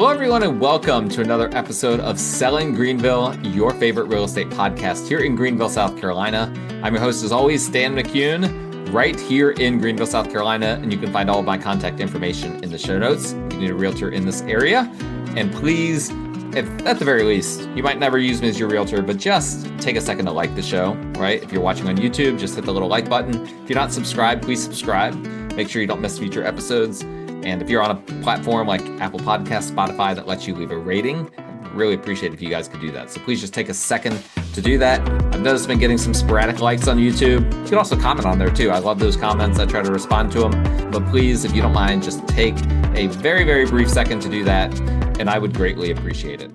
Hello, everyone, and welcome to another episode of Selling Greenville, your favorite real estate podcast here in Greenville, South Carolina. I'm your host, as always, Stan McCune, right here in Greenville, South Carolina, and you can find all of my contact information in the show notes if you need a realtor in this area. And please, if at the very least, you might never use me as your realtor, but just take a second to like the show, right? If you're watching on YouTube, just hit the little like button. If you're not subscribed, please subscribe. Make sure you don't miss future episodes. And if you're on a platform like Apple Podcasts, Spotify that lets you leave a rating, I'd really appreciate it if you guys could do that. So please just take a second to do that. I've noticed I've been getting some sporadic likes on YouTube. You can also comment on there too. I love those comments. I try to respond to them. But please, if you don't mind, just take a very, very brief second to do that, and I would greatly appreciate it.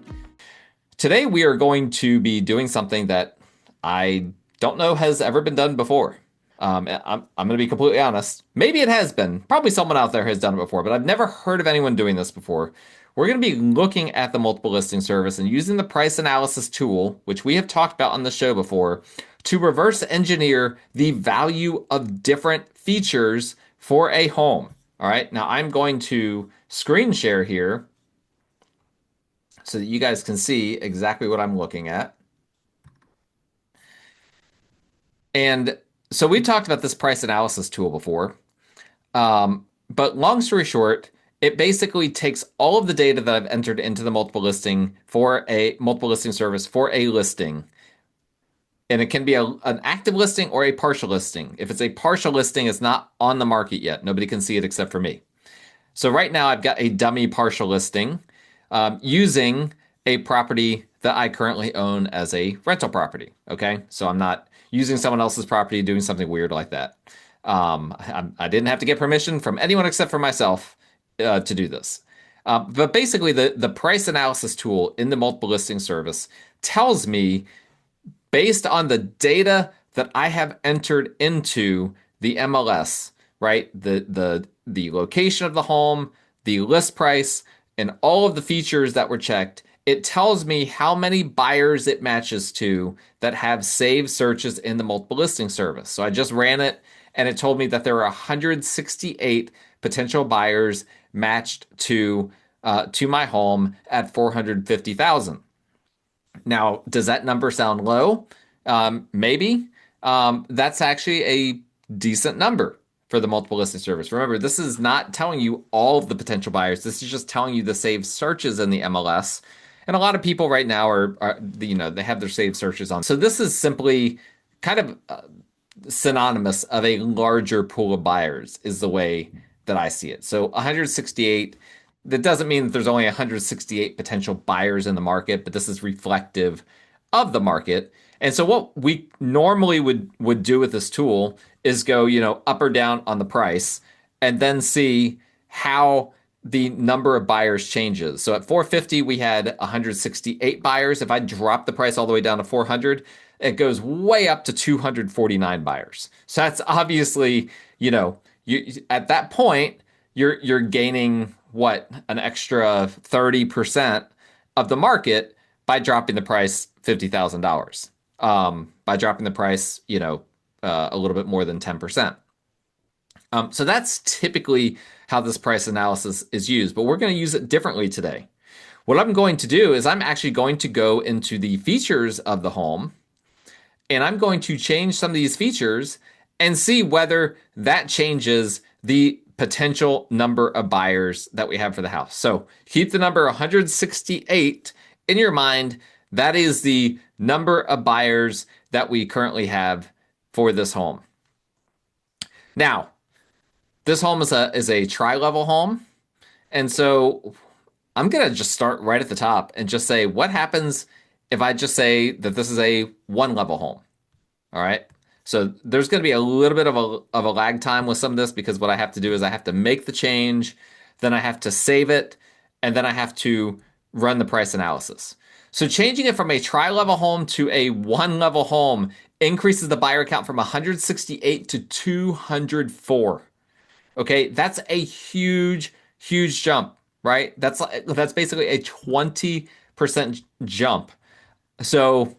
Today, we are going to be doing something that I don't know has ever been done before. I'm going to be completely honest. Maybe it has been. Probably someone out there has done it before, but I've never heard of anyone doing this before. We're going to be looking at the multiple listing service and using the price analysis tool, which we have talked about on the show before, to reverse engineer the value of different features for a home. All right. Now I'm going to screen share here so that you guys can see exactly what I'm looking at. And so we talked about this price analysis tool before, but long story short, it basically takes all of the data that I've entered into the multiple listing service for a listing, and it can be an active listing or a partial listing. If it's a partial listing, it's not on the market yet. Nobody can see it except for me. So right now I've got a dummy partial listing using a property that I currently own as a rental property. Okay, so I'm not using someone else's property, doing something weird like that. I didn't have to get permission from anyone except for myself to do this. But basically, the price analysis tool in the multiple listing service tells me, based on the data that I have entered into the MLS, right, the location of the home, the list price, and all of the features that were checked, it tells me how many buyers it matches to that have saved searches in the multiple listing service. So I just ran it, and it told me that there are 168 potential buyers matched to my home at $450,000. Now, does that number sound low? Maybe. That's actually a decent number for the multiple listing service. Remember, this is not telling you all of the potential buyers. This is just telling you the saved searches in the MLS. And a lot of people right now are they have their saved searches on. So this is simply kind of synonymous of a larger pool of buyers is the way that I see it. So 168, that doesn't mean that there's only 168 potential buyers in the market, but this is reflective of the market. And so what we normally would do with this tool is go, up or down on the price and then see how the number of buyers changes. So at 450, we had 168 buyers. If I drop the price all the way down to 400, it goes way up to 249 buyers. So that's obviously, you at that point, you're gaining an extra 30% of the market by dropping the price $50,000. By dropping the price, a little bit more than 10%. So that's typically how this price analysis is used, but we're going to use it differently today. What I'm going to do is I'm actually going to go into the features of the home, and I'm going to change some of these features and see whether that changes the potential number of buyers that we have for the house. So keep the number 168 in your mind. That is the number of buyers that we currently have for this home. Now, this home is a tri-level home. And so I'm going to just start right at the top and just say, what happens if I just say that this is a one-level home? All right. So there's going to be a little bit of a lag time with some of this, because what I have to do is I have to make the change, then I have to save it, and then I have to run the price analysis. So changing it from a tri-level home to a one-level home increases the buyer count from 168 to 204. Okay, that's a huge, huge jump, right? That's basically a 20% jump. So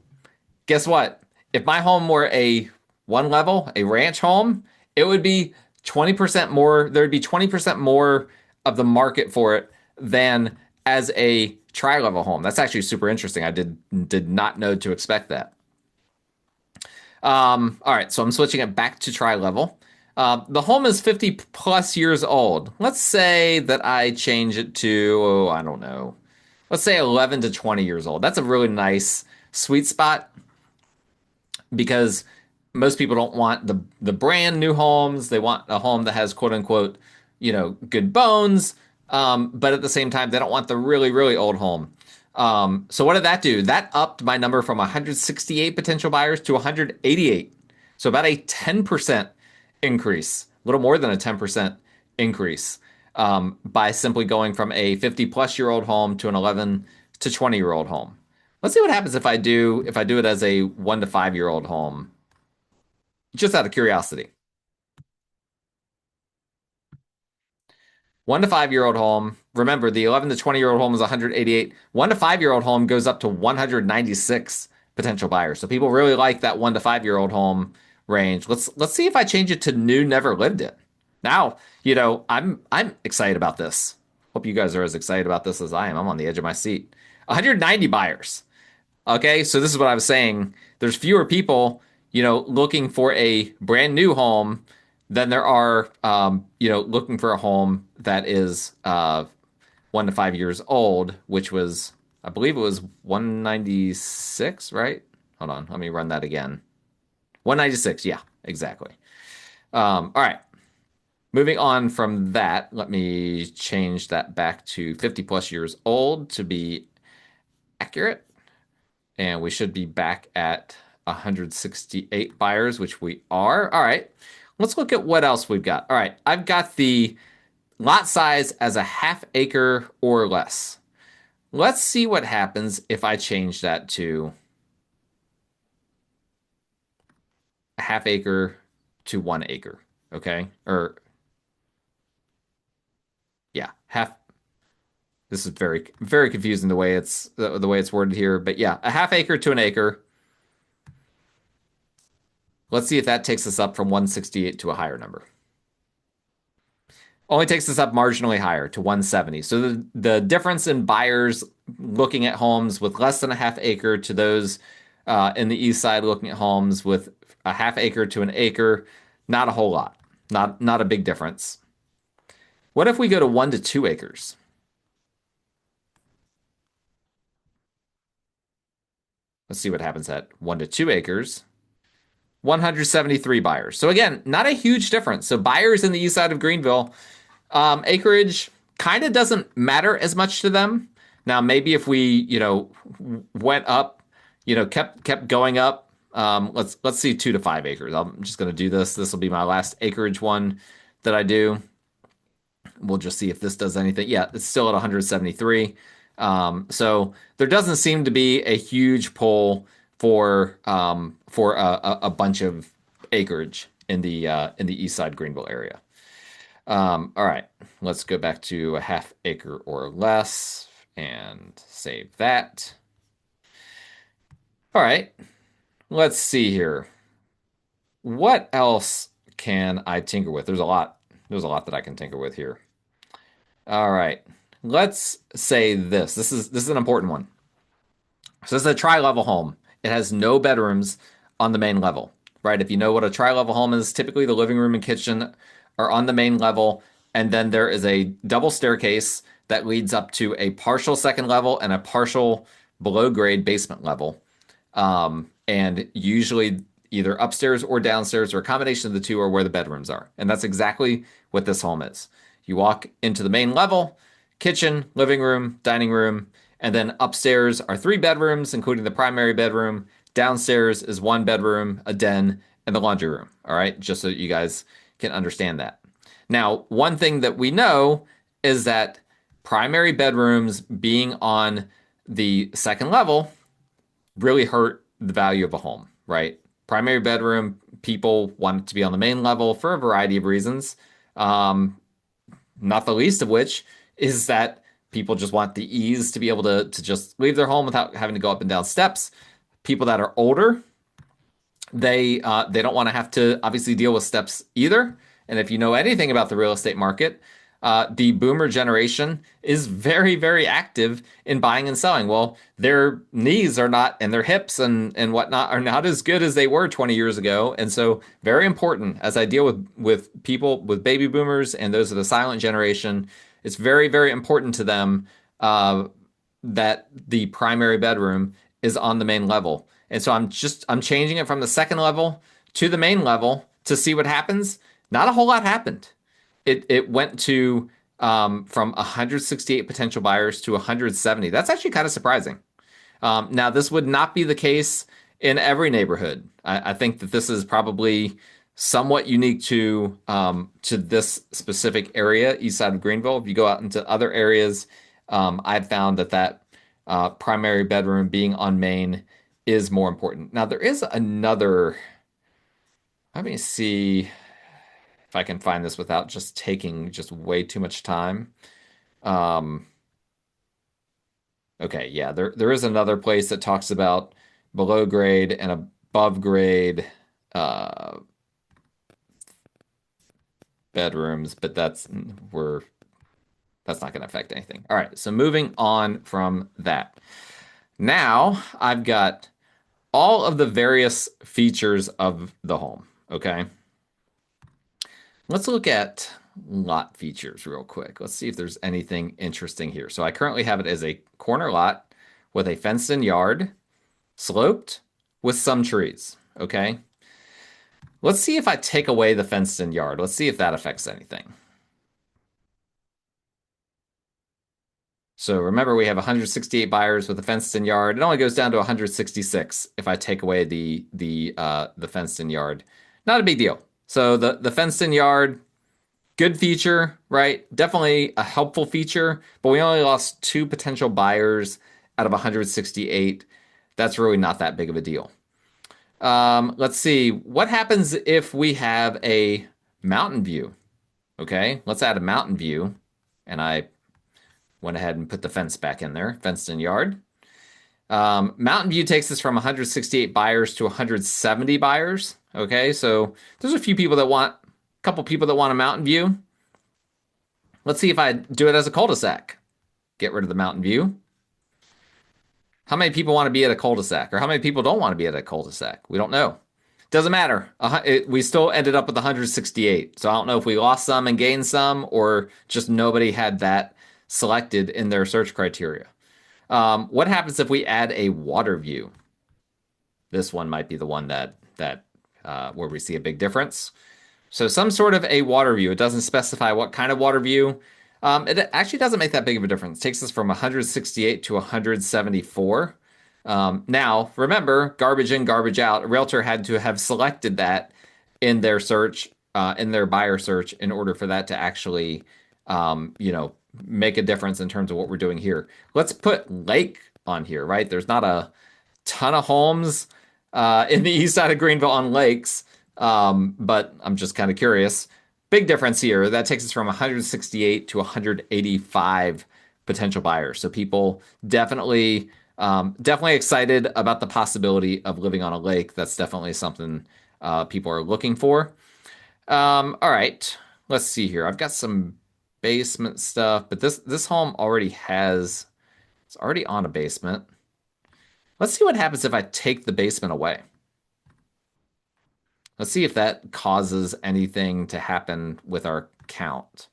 guess what? If my home were a one level, a ranch home, it would be 20% more. There'd be 20% more of the market for it than as a tri-level home. That's actually super interesting. I did not know to expect that. All right, so I'm switching it back to tri-level. The home is 50 plus years old. Let's say that I change it to, oh, I don't know. Let's say 11 to 20 years old. That's a really nice sweet spot because most people don't want the brand new homes. They want a home that has quote unquote, good bones. But at the same time, they don't want the really, really old home. So what did that do? That upped my number from 168 potential buyers to 188. So about a 10% increase, a little more than a 10% increase, by simply going from a 50 plus year old home to an 11 to 20-year old home. Let's see what happens if I do it as a 1 to 5 year old home, just out of curiosity. 1 to 5 year old home. Remember, the 11 to 20-year old home is 188. 1 to 5 year old home goes up to 196 potential buyers. So people really like that 1 to 5 year old home range. Let's see if I change it to new, never lived it. Now, I'm excited about this. Hope you guys are as excited about this as I am. I'm on the edge of my seat. 190 buyers. Okay, so this is what I was saying. There's fewer people, looking for a brand new home than there are, looking for a home that is 1 to 5 years old, which was, I believe it was 196, right? Hold on, let me run that again. 196, yeah, exactly. All right, moving on from that, let me change that back to 50 plus years old to be accurate. And we should be back at 168 buyers, which we are. All right, let's look at what else we've got. All right, I've got the lot size as a half acre or less. Let's see what happens if I change that to a half acre to 1 acre. Okay, or yeah, half. This is very very confusing the way it's worded here, but yeah, a half acre to an acre. Let's see if that takes us up from 168 to a higher number. Only takes us up marginally higher to 170. So the difference in buyers looking at homes with less than a half acre to those in the east side looking at homes with a half acre to an acre, not a whole lot. Not a big difference. What if we go to 1 to 2 acres? Let's see what happens at 1 to 2 acres. 173 buyers. So again, not a huge difference. So buyers in the east side of Greenville, acreage kind of doesn't matter as much to them. Now, maybe if we, went up, kept going up. Let's see 2 to 5 acres. I'm just going to do this. This will be my last acreage one that I do. We'll just see if this does anything. Yeah, it's still at 173. So there doesn't seem to be a huge pull for a bunch of acreage in the east side Greenville area. All right, let's go back to a half acre or less and save that. All right, let's see here. What else can I tinker with? There's a lot. There's a lot that I can tinker with here. All right, let's say this. This is an important one. So this is a tri-level home. It has no bedrooms on the main level, right? If you know what a tri-level home is, typically the living room and kitchen are on the main level, and then there is a double staircase that leads up to a partial second level and a partial below grade basement level. And usually either upstairs or downstairs or a combination of the two are where the bedrooms are. And that's exactly what this home is. You walk into the main level, kitchen, living room, dining room, and then upstairs are 3 bedrooms, including the primary bedroom. Downstairs is 1 bedroom, a den, and the laundry room. All right, just so you guys can understand that. Now, one thing that we know is that primary bedrooms being on the second level really hurt the value of a home, right? Primary bedroom, people want it to be on the main level for a variety of reasons. Not the least of which is that people just want the ease to be able to just leave their home without having to go up and down steps. People that are older, they don't want to have to obviously deal with steps either. And if you know anything about the real estate market, The boomer generation is very, very active in buying and selling. Well, their knees are not, and their hips and whatnot are not as good as they were 20 years ago. And so, very important as I deal with people, with baby boomers and those of the silent generation, it's very, very important to them uh, that the primary bedroom is on the main level. And so I'm changing it from the second level to the main level to see what happens. Not a whole lot happened. It went to from 168 potential buyers to 170. That's actually kind of surprising. Now, this would not be the case in every neighborhood. I think that this is probably somewhat unique to this specific area, east side of Greenville. If you go out into other areas, I've found that primary bedroom being on main is more important. Now, there is another. Let me see if I can find this without just taking just way too much time. Um, okay, yeah, there is another place that talks about below grade and above grade uh, bedrooms, but that's not going to affect anything. All right, so moving on from that. Now I've got all of the various features of the home. Okay, let's look at lot features real quick. Let's see if there's anything interesting here. So I currently have it as a corner lot with a fenced-in yard, sloped with some trees. Okay. Let's see if I take away the fenced-in yard. Let's see if that affects anything. So remember, we have 168 buyers with a fenced-in yard. It only goes down to 166 if I take away the fenced-in yard. Not a big deal. So the fenced-in yard, good feature, right? Definitely a helpful feature, but we only lost two potential buyers out of 168. That's really not that big of a deal. Let's see. What happens if we have a mountain view? Okay, let's add a mountain view. And I went ahead and put the fence back in there, fenced in yard. Mountain view takes us from 168 buyers to 170 buyers. Okay, so there's a couple people that want a mountain view. Let's see if I do it as a cul-de-sac. Get rid of the mountain view. How many people want to be at a cul-de-sac, or how many people don't want to be at a cul-de-sac? We don't know. Doesn't matter. We still ended up with 168. So I don't know if we lost some and gained some, or just nobody had that selected in their search criteria. What happens if we add a water view? This one might be the one that where we see a big difference. So some sort of a water view. It doesn't specify what kind of water view. It actually doesn't make that big of a difference. It takes us from 168 to 174. Now, remember, garbage in, garbage out. A realtor had to have selected that in their search, in their buyer search, in order for that to actually, make a difference in terms of what we're doing here. Let's put lake on here, right? There's not a ton of homes in the east side of Greenville on lakes, but I'm just kind of curious. Big difference here. That takes us from 168 to 185 potential buyers. So people definitely excited about the possibility of living on a lake. That's definitely something people are looking for. All right, let's see here. I've got some basement stuff, but this home it's already on a basement. Let's see what happens if I take the basement away. Let's see if that causes anything to happen with our count.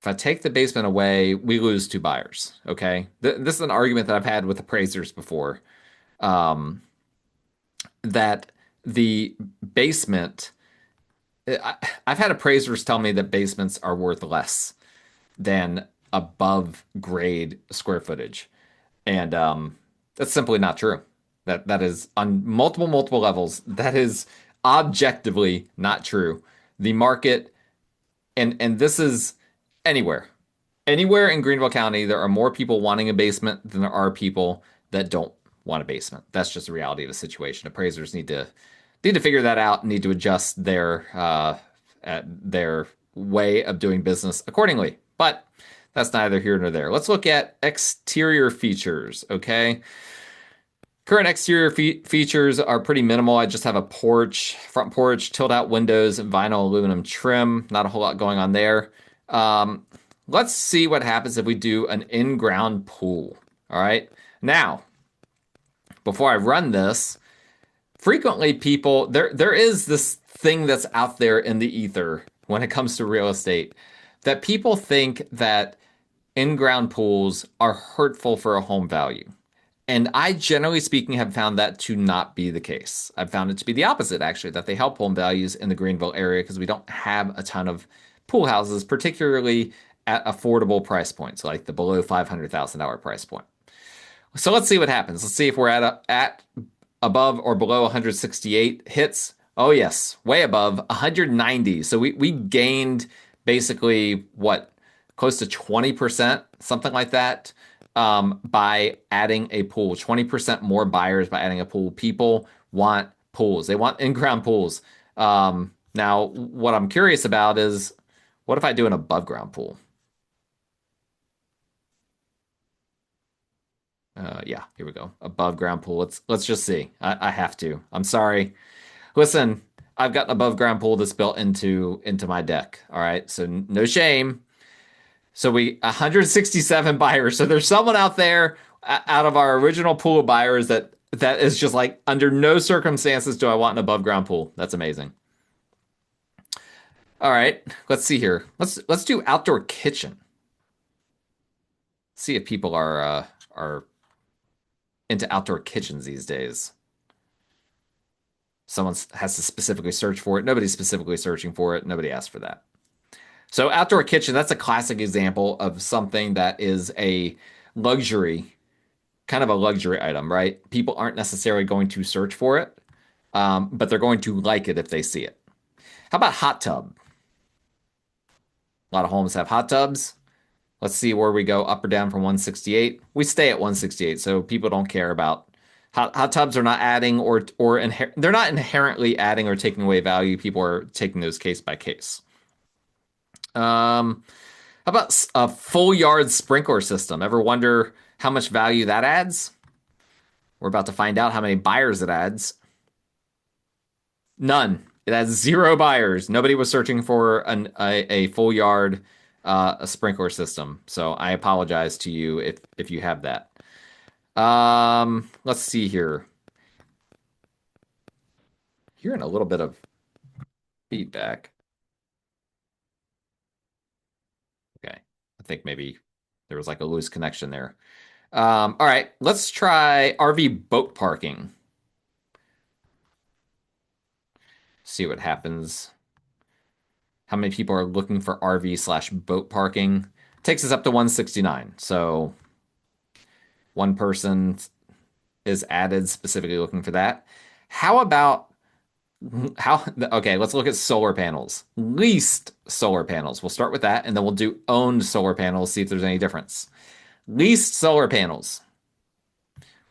If I take the basement away, we lose two buyers. Okay. This is an argument that I've had with appraisers before. Um, that the basement, I've had appraisers tell me that basements are worth less than above grade square footage. And that's simply not true. That is on multiple levels. That is objectively not true. The market, and this is anywhere. Anywhere in Greenville County, there are more people wanting a basement than there are people that don't want a basement. That's just the reality of the situation. Appraisers need to figure that out, need to adjust their way of doing business accordingly. But that's neither here nor there. Let's look at exterior features, okay? Current exterior features are pretty minimal. I just have a porch, front porch, tilt out windows, and vinyl aluminum trim. Not a whole lot going on there. Um, let's see what happens if we do an in-ground pool. All right. Now, before I run this, frequently people there is this thing that's out there in the ether when it comes to real estate that people think that in-ground pools are hurtful for a home value. And I, generally speaking, have found that to not be the case. I've found it to be the opposite, actually, that they help home values in the Greenville area because we don't have a ton of pool houses, particularly at affordable price points, like the below $500,000 price point. So let's see what happens. Let's see if we're at above or below 168 hits. Oh yes, way above 190. So we gained basically what, close to 20%, something like that, by adding a pool. 20% more buyers by adding a pool. People want pools. They want in-ground pools. Now, what I'm curious about is, what if I do an above ground pool? Yeah, here we go. Above ground pool. Let's just see. I have to. I'm sorry. Listen, I've got an above ground pool that's built into my deck. All right, so no shame. So we 167 buyers. So there's someone out there out of our original pool of buyers that is just like, under no circumstances do I want an above ground pool. That's amazing. All right, let's see here. Let's do outdoor kitchen. See if people are into outdoor kitchens these days. Someone has to specifically search for it. Nobody's specifically searching for it. Nobody asked for that. So outdoor kitchen, that's a classic example of something that is a luxury, kind of a luxury item, right? People aren't necessarily going to search for it, but they're going to like it if they see it. How about hot tub? A lot of homes have hot tubs. Let's see where we go, up or down from 168. We stay at 168, so people don't care about hot tubs are not adding they're not inherently adding or taking away value. People are taking those case by case. How about a full yard sprinkler system? Ever wonder how much value that adds? We're about to find out how many buyers it adds. None. It has zero buyers. Nobody was searching for a full yard a sprinkler system. So I apologize to you if you have that. Let's see here. Hearing a little bit of feedback. Okay. I think maybe there was like a loose connection there. All right, let's try RV boat parking. See what happens. How many people are looking for RV/boat parking? Takes us up to 169. So one person is added specifically looking for that. How about okay, let's look at solar panels. Leased solar panels. We'll start with that, and then we'll do owned solar panels, see if there's any difference. Leased solar panels.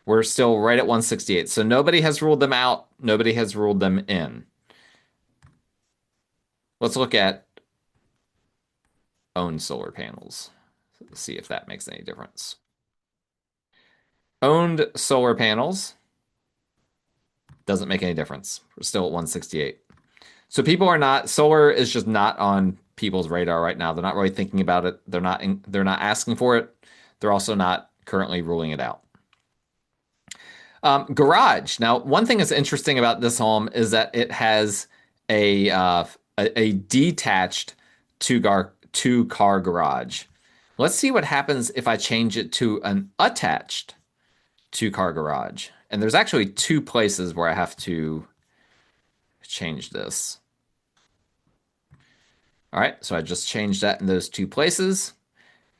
We're still right at 168. So nobody has ruled them out. Nobody has ruled them in. Let's look at owned solar panels. See if that makes any difference. Owned solar panels doesn't make any difference. We're still at 168. So people are not, solar is just not on people's radar right now. They're not really thinking about it. They're not asking for it. They're also not currently ruling it out. Garage. Now, one thing that's interesting about this home is that it has a detached two-car garage. Let's see what happens if I change it to an attached two-car garage. And there's actually two places where I have to change this. All right, so I just changed that in those two places.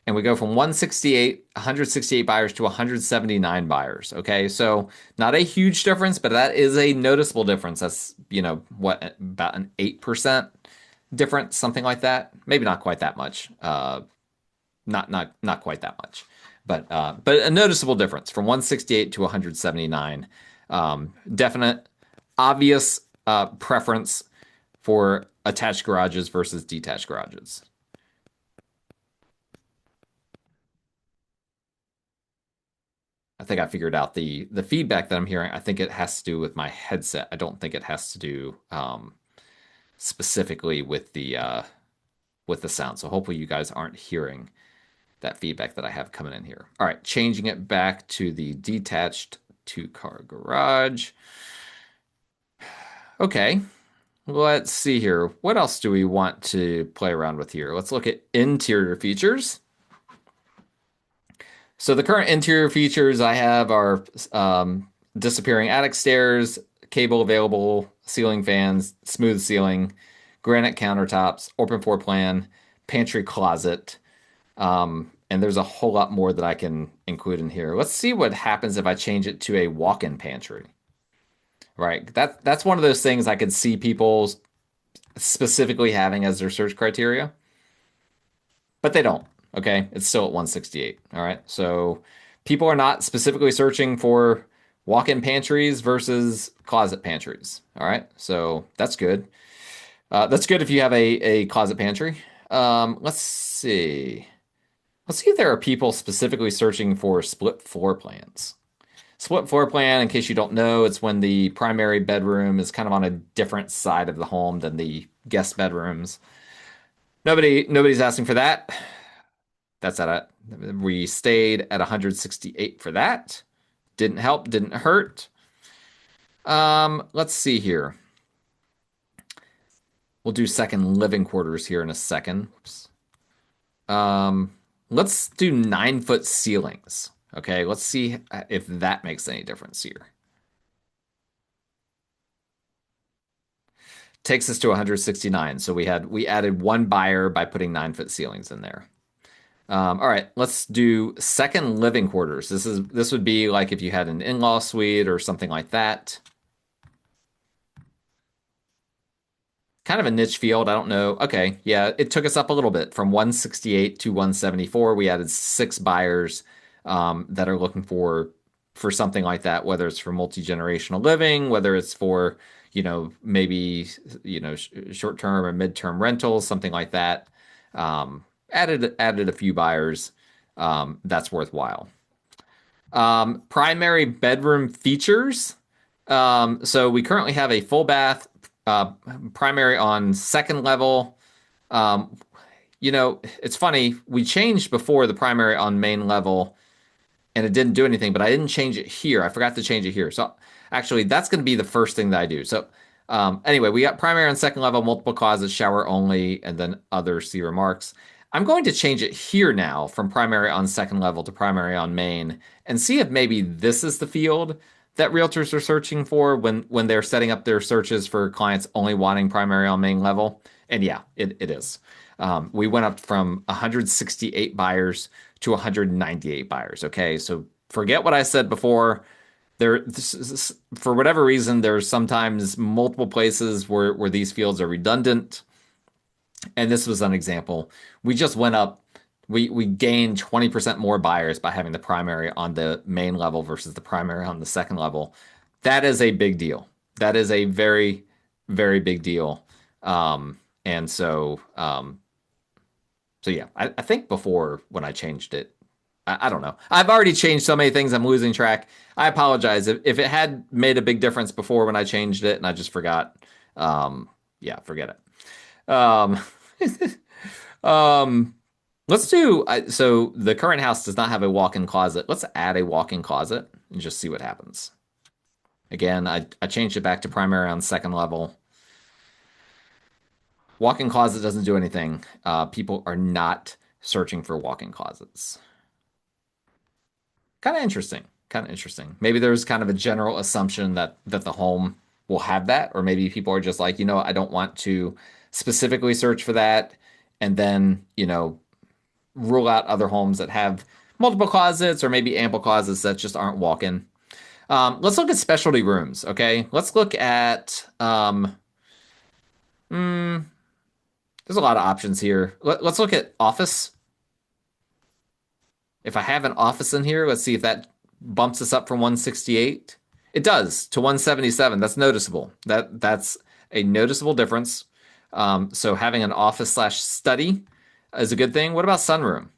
And we go from 168 buyers to 179 buyers. Okay, so not a huge difference, but that is a noticeable difference. That's, what, about an 8% difference, something like that. Maybe not quite that much. Not quite that much, but a noticeable difference from 168 to 179. Definite, obvious preference for attached garages versus detached garages. I think I figured out the feedback that I'm hearing. I think it has to do with my headset. I don't think it has to do specifically with the sound. So hopefully you guys aren't hearing that feedback that I have coming in here. All right, changing it back to the detached two-car garage. Okay, let's see here. What else do we want to play around with here? Let's look at interior features. So the current interior features I have are disappearing attic stairs, cable available, ceiling fans, smooth ceiling, granite countertops, open floor plan, pantry closet, and there's a whole lot more that I can include in here. Let's see what happens if I change it to a walk-in pantry. Right, that's one of those things I could see people specifically having as their search criteria, but they don't. Okay, it's still at 168. All right, so people are not specifically searching for walk-in pantries versus closet pantries. All right, so that's good. That's good if you have a closet pantry. Let's see. Let's see if there are people specifically searching for split floor plans. Split floor plan, in case you don't know, it's when the primary bedroom is kind of on a different side of the home than the guest bedrooms. Nobody's asking for that. That's at it. We stayed at 168 for that. Didn't help, didn't hurt. Let's see here. We'll do second living quarters here in a second. Oops. Let's do 9-foot ceilings. Okay, let's see if that makes any difference here. Takes us to 169. So we added one buyer by putting 9-foot ceilings in there. All right, let's do second living quarters. This would be like if you had an in-law suite or something like that. Kind of a niche field. I don't know. Okay, yeah, it took us up a little bit from 168 to 174. We added 6 buyers that are looking for something like that, whether it's for multi-generational living, whether it's for, maybe, short-term or mid-term rentals, something like that. Added a few buyers. That's worthwhile. Primary bedroom features. So we currently have a full bath, primary on second level. Um, it's funny. We changed before the primary on main level and it didn't do anything, but I didn't change it here. I forgot to change it here. So actually, that's going to be the first thing that I do. So anyway, we got primary on second level, multiple closets, shower only, and then other see remarks. I'm going to change it here now from primary on second level to primary on main and see if maybe this is the field that realtors are searching for when they're setting up their searches for clients only wanting primary on main level. And yeah, it is. We went up from 168 buyers to 198 buyers. Okay, so forget what I said before. For whatever reason, there's sometimes multiple places where these fields are redundant. And this was an example. We just went up. We gained 20% more buyers by having the primary on the main level versus the primary on the second level. That is a big deal. That is a very, very big deal. And so yeah, I think before when I changed it, I don't know. I've already changed so many things, I'm losing track. I apologize. If it had made a big difference before when I changed it and I just forgot, yeah, forget it. Um, let's do, so the current house does not have a walk-in closet. Let's add a walk-in closet and just see what happens. Again, I changed it back to primary on second level. Walk-in closet doesn't do anything. People are not searching for walk-in closets. Kind of interesting. Kind of interesting. Maybe there's kind of a general assumption that the home will have that, or maybe people are just like, I don't want to specifically search for that, and then, rule out other homes that have multiple closets or maybe ample closets that just aren't walk-in. Let's look at specialty rooms, okay? Let's look at there's a lot of options here. Let's look at office. If I have an office in here, let's see if that bumps us up from 168. It does to 177. That's noticeable. That's a noticeable difference. So having an office slash study is a good thing. What about sunroom?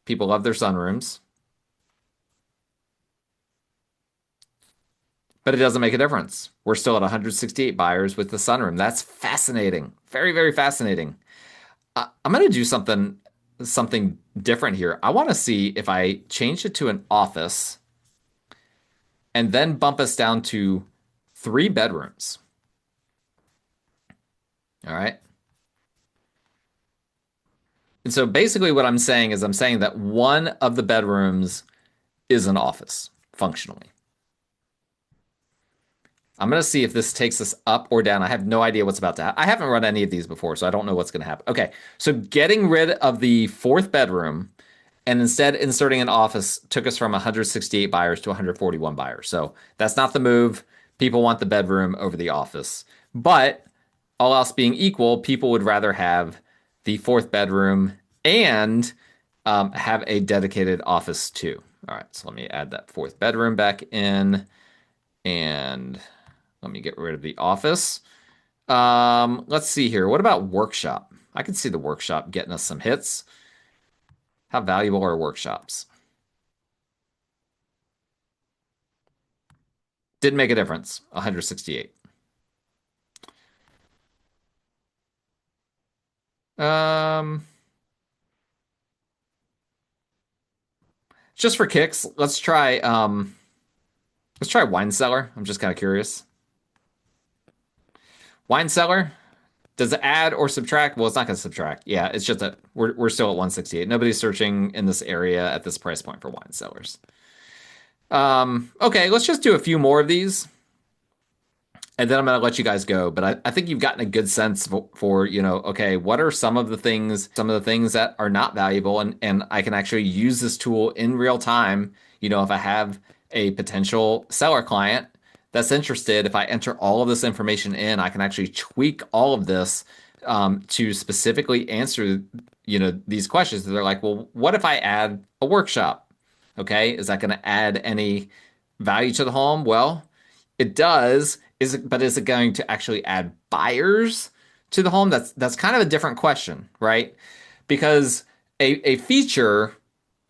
People love their sunrooms, but it doesn't make a difference. We're still at 168 buyers with the sunroom. That's fascinating. Very, very fascinating. I'm going to do something different here. I want to see if I change it to an office and then bump us down to 3 bedrooms. All right. And so basically what I'm saying is I'm saying that one of the bedrooms is an office functionally. I'm going to see if this takes us up or down. I have no idea what's about to happen. I haven't run any of these before, so I don't know what's going to happen. Okay, so getting rid of the fourth bedroom and instead inserting an office took us from 168 buyers to 141 buyers. So that's not the move. People want the bedroom over the office. But all else being equal, people would rather have the fourth bedroom and have a dedicated office too. All right, so let me add that fourth bedroom back in and let me get rid of the office. Let's see here. What about workshop? I can see the workshop getting us some hits. How valuable are workshops? Didn't make a difference. 168. Um, just for kicks, let's try wine cellar. I'm just kind of curious. Wine cellar, does it add or subtract? Well, it's not going to subtract. Yeah, it's just that we're still at 168. Nobody's searching in this area at this price point for wine cellars. Okay, let's just do a few more of these and then I'm going to let you guys go. But I think you've gotten a good sense okay, what are some of the things that are not valuable, and I can actually use this tool in real time. If I have a potential seller client that's interested, if I enter all of this information in, I can actually tweak all of this to specifically answer, these questions. They're like, well, what if I add a workshop? Okay, is that going to add any value to the home? Well, it does. Is it going to actually add buyers to the home? That's kind of a different question, right? Because a feature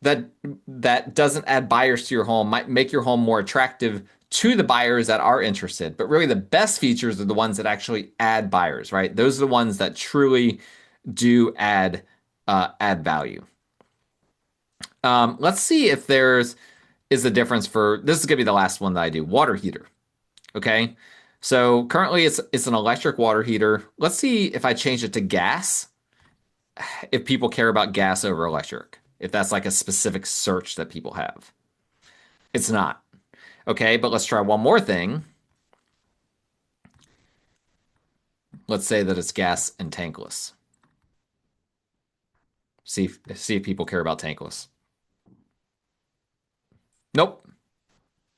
that doesn't add buyers to your home might make your home more attractive to the buyers that are interested. But really, the best features are the ones that actually add buyers, right? Those are the ones that truly do add value. Let's see if there's is a difference for this is gonna be the last one that I do. Water heater. Okay. So currently it's an electric water heater. Let's see if I change it to gas, if people care about gas over electric, if that's like a specific search that people have. It's not. Okay, but let's try one more thing. Let's say that it's gas and tankless. See if people care about tankless. Nope.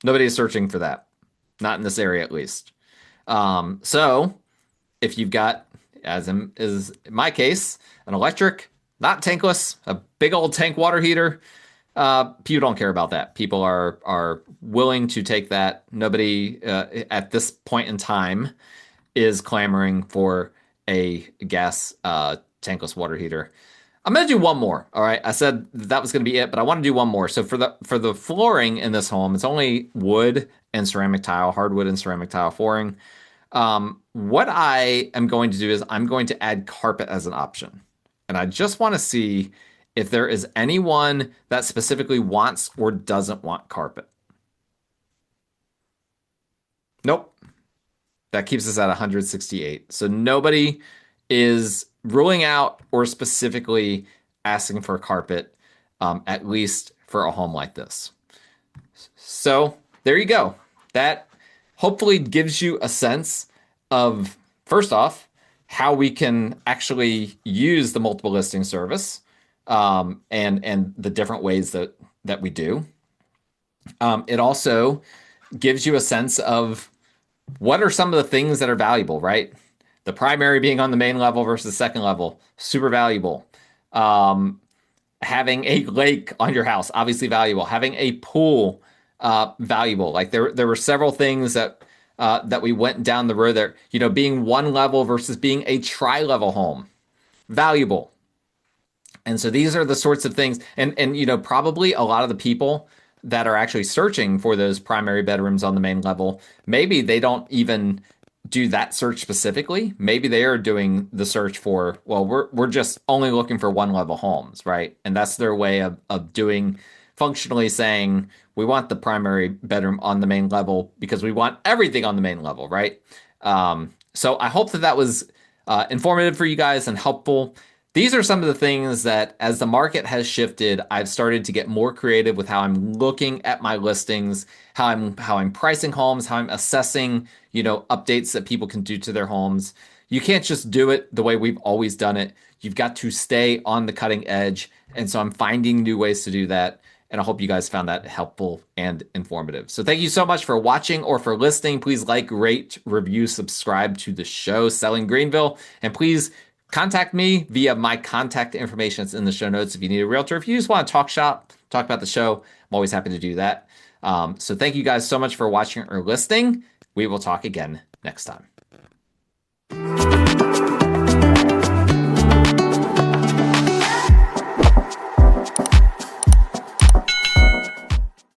Nobody is searching for that. Not in this area, at least. So if you've got, as in my case, an electric, not tankless, a big old tank water heater, people don't care about that. People are willing to take that. Nobody at this point in time is clamoring for a gas tankless water heater. I'm gonna do one more. All right, I said that was gonna be it, but I want to do one more. So for the flooring in this home, it's only wood and ceramic tile, hardwood and ceramic tile flooring. What I am going to do is I'm going to add carpet as an option, and I just want to see if there is anyone that specifically wants or doesn't want carpet. Nope. That keeps us at 168. So nobody is ruling out or specifically asking for carpet, at least for a home like this. So there you go. That hopefully gives you a sense of, first off, how we can actually use the multiple listing service, and the different ways that we do. It also gives you a sense of what are some of the things that are valuable, right? The primary being on the main level versus second level, super valuable. Having a lake on your house, obviously valuable. Having a pool, valuable. Like there were several things that we went down the road there. Being one level versus being a tri-level home, valuable. And so these are the sorts of things, and probably a lot of the people that are actually searching for those primary bedrooms on the main level, maybe they don't even do that search specifically. Maybe they are doing the search for, well, we're just only looking for one level homes, right? And that's their way of doing functionally saying we want the primary bedroom on the main level because we want everything on the main level, right? So I hope that that was informative for you guys and helpful. These are some of the things that, as the market has shifted, I've started to get more creative with how I'm looking at my listings, how I'm pricing homes, how I'm assessing, updates that people can do to their homes. You can't just do it the way we've always done it. You've got to stay on the cutting edge. And so I'm finding new ways to do that. And I hope you guys found that helpful and informative. So thank you so much for watching or for listening. Please like, rate, review, subscribe to the show, Selling Greenville. And please contact me via my contact information that's in the show notes if you need a realtor. If you just want to talk shop, talk about the show, I'm always happy to do that. So thank you guys so much for watching or listening. We will talk again next time.